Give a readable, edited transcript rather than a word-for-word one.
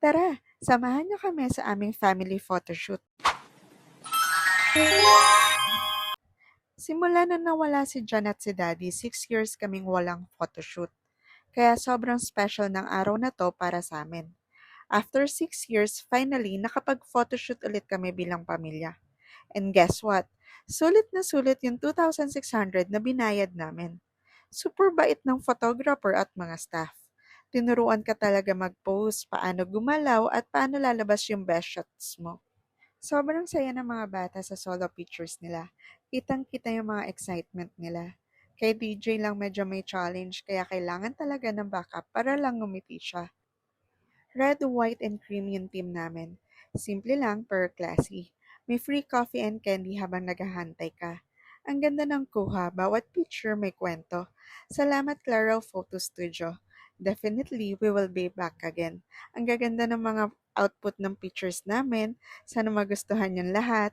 Tara, samahan niyo kami sa aming family photoshoot. Simula na nawala si John at si Daddy, 6 years kaming walang photoshoot. Kaya sobrang special ng araw na to para sa amin. After 6 years, finally, nakapag-photoshoot ulit kami bilang pamilya. And guess what? Sulit na sulit yung 2,600 na binayad namin. Super bait ng photographer at mga staff. Tinuruan ka talaga mag-pose, paano gumalaw at paano lalabas yung best shots mo. Sobrang saya ng mga bata sa solo pictures nila. Kitang-kita yung mga excitement nila. Kay DJ lang medyo may challenge kaya kailangan talaga ng backup para lang ngumiti siya. Red, white, and cream yung team namin. Simple lang pero classy. May free coffee and candy habang naghahantay ka. Ang ganda ng kuha, bawat picture may kwento. Salamat Claro Photo Studio. Definitely, we will be back again. Ang gaganda ng mga output ng pictures namin. Sana magustuhan yung lahat.